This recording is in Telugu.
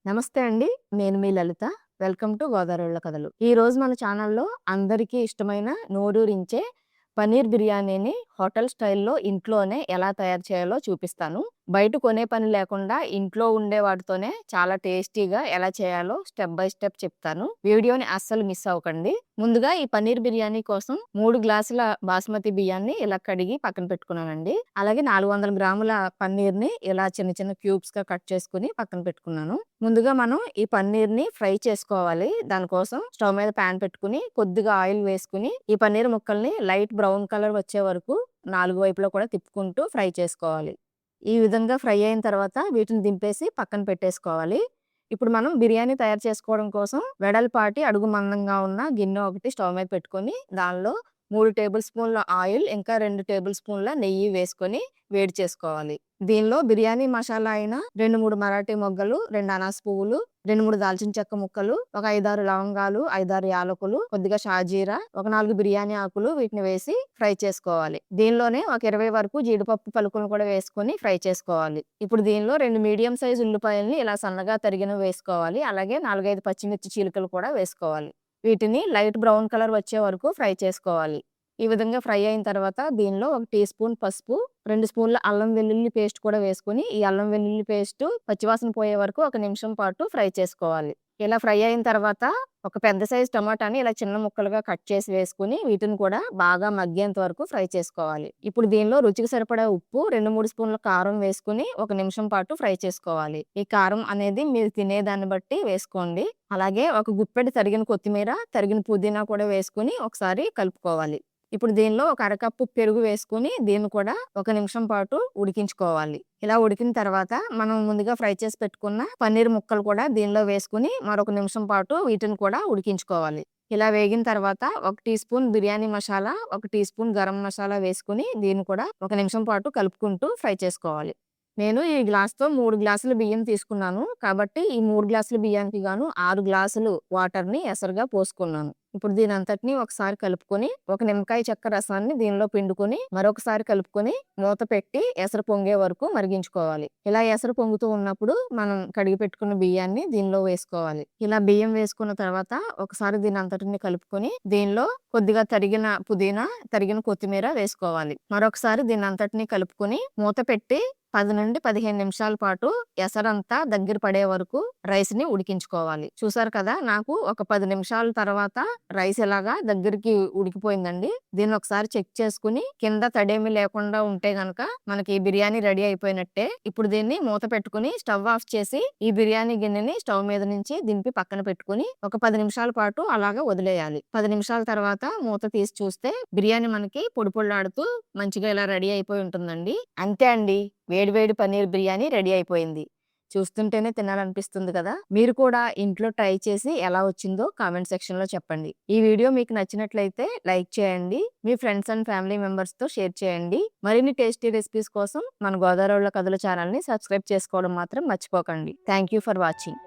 నమస్తే అండి. నేను మీ లలిత. వెల్కమ్ టు గోదావరిళ్ళ కథలు. ఈరోజు మన ఛానల్‌లో అందరికీ ఇష్టమైన నోరూరించే పన్నీర్ బిర్యానీని హోటల్ స్టైల్‌లో ఇంట్లోనే ఎలా తయారు చేయాలో చూపిస్తాను. బయట కొనే పని లేకుండా ఇంట్లో ఉండే వాటితోనే చాలా టేస్టీగా ఎలా చేయాలో స్టెప్ బై స్టెప్ చెప్తాను. వీడియోని అస్సలు మిస్ అవ్వకండి. ముందుగా ఈ పన్నీర్ బిర్యానీ కోసం 3 గ్లాసుల బాస్మతి బియ్యాన్ని ఇలా కడిగి పక్కన పెట్టుకున్నానండి. అలాగే 400 గ్రాముల పన్నీర్‌ని ఇలా చిన్న చిన్న క్యూబ్స్‌గా కట్ చేసుకొని పక్కన పెట్టుకున్నాను. ముందుగా మనం ఈ పన్నీర్‌ని ఫ్రై చేసుకోవాలి. దానికోసం స్టవ్ మీద పాన్ పెట్టుకొని కొద్దిగా ఆయిల్ వేసుకొని ఈ పన్నీర్ ముక్కల్ని లైట్ బ్రౌన్ కలర్ వచ్చే వరకు 4 వైపులా కూడా తిప్పుకుంటూ ఫ్రై చేసుకోవాలి. ఈ విధంగా ఫ్రై అయిన తర్వాత వీటిని దింపేసి పక్కన పెట్టేసుకోవాలి. ఇప్పుడు మనం బిర్యానీ తయారు చేసుకోవడం కోసం వెడల్పాటి అడుగు మందంగా ఉన్న గిన్నె ఒకటి స్టవ్ మీద పెట్టుకొని దానిలో 3 టేబుల్ స్పూన్ల ఆయిల్ ఇంకా 2 టేబుల్ స్పూన్ల నెయ్యి వేసుకొని వేడి చేసుకోవాలి. దీనిలో బిర్యానీ మసాలా అయిన 2, 3 మరాఠీ మొగ్గలు, 2 అనాస పువ్వులు, 2, 3 దాల్చిన చెక్క ముక్కలు, ఒక 5, 6 లవంగాలు, 5, 6 యాలకులు, కొద్దిగా షాజీరా, ఒక 4 బిర్యానీ ఆకులు వీటిని వేసి ఫ్రై చేసుకోవాలి. దీనిలోనే ఒక 20 వరకు జీడిపప్పు పలుకులను కూడా వేసుకొని ఫ్రై చేసుకోవాలి. ఇప్పుడు దీనిలో 2 మీడియం సైజ్ ఉల్లిపాయల్ని ఇలా సన్నగా తరిగినవి వేసుకోవాలి. అలాగే 4, 5 పచ్చిమిర్చి చీలికలు కూడా వేసుకోవాలి. వీటిని లైట్ బ్రౌన్ కలర్ వచ్చే వరకు ఫ్రై చేసుకోవాలి. ఈ విధంగా ఫ్రై అయిన తర్వాత దీనిలో ఒక టీ స్పూన్ పసుపు, 2 స్పూన్ల అల్లం వెల్లుల్లి పేస్ట్ కూడా వేసుకొని ఈ అల్లం వెల్లుల్లి పేస్ట్ పచ్చివాసన పోయే వరకు 1 నిమిషం పాటు ఫ్రై చేసుకోవాలి. ఇలా ఫ్రై అయిన తర్వాత ఒక పెద్ద సైజ్ టమాటాని ఇలా చిన్న ముక్కలుగా కట్ చేసి వేసుకొని వీటిని కూడా బాగా మగ్గేంత వరకు ఫ్రై చేసుకోవాలి. ఇప్పుడు దీనిలో రుచికి సరిపడా ఉప్పు, 2, 3 స్పూన్ల కారం వేసుకొని 1 నిమిషం పాటు ఫ్రై చేసుకోవాలి. ఈ కారం అనేది మీరు తినేదాన్ని బట్టి వేసుకోండి. అలాగే ఒక గుప్పెడు తరిగిన కొత్తిమీర, తరిగిన పుదీనా కూడా వేసుకొని ఒకసారి కలుపుకోవాలి. ఇప్పుడు దీనిలో ఒక అరకప్పు పెరుగు వేసుకొని దీన్ని కూడా 1 నిమిషం పాటు ఉడికించుకోవాలి. ఇలా ఉడికిన తర్వాత మనం ముందుగా ఫ్రై చేసి పెట్టుకున్న పన్నీర్ ముక్కలు కూడా దీనిలో వేసుకొని మరొక నిమిషం పాటు వీటిని కూడా ఉడికించుకోవాలి. ఇలా వేగిన తర్వాత 1 tea spoon biryani masala, 1 tea spoon garam masala వేసుకొని దీన్ని కూడా 1 నిమిషం పాటు కలుపుకుంటూ ఫ్రై చేసుకోవాలి. నేను ఈ గ్లాస్‌తో 3 గ్లాసుల బియ్యం తీసుకున్నాను. కాబట్టి ఈ 3 గ్లాసుల బియ్యానికి గాను 6 గ్లాసులు వాటర్‌ని ఎసరుగా పోసుకున్నాను. ఇప్పుడు దీనంతటిని ఒకసారి కలుపుకొని, ఒక నిమ్మకాయ చెక్క రసాన్ని దీనిలో పిండుకొని, మరొకసారి కలుపుకొని, మూత పెట్టి ఎసరు పొంగే వరకు మరిగించుకోవాలి. ఇలా ఎసరు పొంగుతూ ఉన్నప్పుడు మనం కడిగి పెట్టుకున్న బియ్యాన్ని దీనిలో వేసుకోవాలి. ఇలా బియ్యం వేసుకున్న తర్వాత ఒకసారి దీనంతటిని కలుపుకొని, దీనిలో కొద్దిగా తరిగిన పుదీనా, తరిగిన కొత్తిమీర వేసుకోవాలి. మరొకసారి దీనంతటిని కలుపుకొని, మూత పెట్టి 10-15 నిమిషాల పాటు ఎసరంతా దగ్గర పడే వరకు రైస్‌ని ఉడికించుకోవాలి. చూసారు కదా! నాకు ఒక 10 నిమిషాల తర్వాత రైస్ ఇలాగా దగ్గరికి ఉడికిపోయిందండి. దీన్ని ఒకసారి చెక్ చేసుకొని కింద తడేమి లేకుండా ఉంటే గనక మనకి బిర్యానీ రెడీ అయిపోయినట్టే. ఇప్పుడు దీన్ని మూత పెట్టుకొని స్టవ్ ఆఫ్ చేసి ఈ బిర్యానీ గిన్నెని స్టవ్ మీద నుంచి దింపి పక్కన పెట్టుకొని ఒక 10 నిమిషాల పాటు అలాగా వదిలేయాలి. 10 నిమిషాల తర్వాత మూత తీసి చూస్తే బిర్యానీ మనకి పొడి పొడిలాడుతూ మంచిగా ఇలా రెడీ అయిపోయి ఉంటుందండి. అంతే అండి. వేడి వేడి పన్నీర్ బిర్యానీ రెడీ అయిపోయింది. చూస్తుంటేనే తినాలనిపిస్తుంది కదా! మీరు కూడా ఇంట్లో ట్రై చేసి ఎలా వచ్చిందో కామెంట్ సెక్షన్‌లో చెప్పండి. ఈ వీడియో మీకు నచ్చినట్లయితే లైక్ చేయండి. మీ ఫ్రెండ్స్ అండ్ ఫ్యామిలీ మెంబర్స్‌తో షేర్ చేయండి. మరిన్ని టేస్టీ రెసిపీస్ కోసం మన గోదావరిలో కథలు ఛానల్‌ని సబ్స్క్రైబ్ చేసుకోవడం మాత్రం మర్చిపోకండి. Thank you for watching.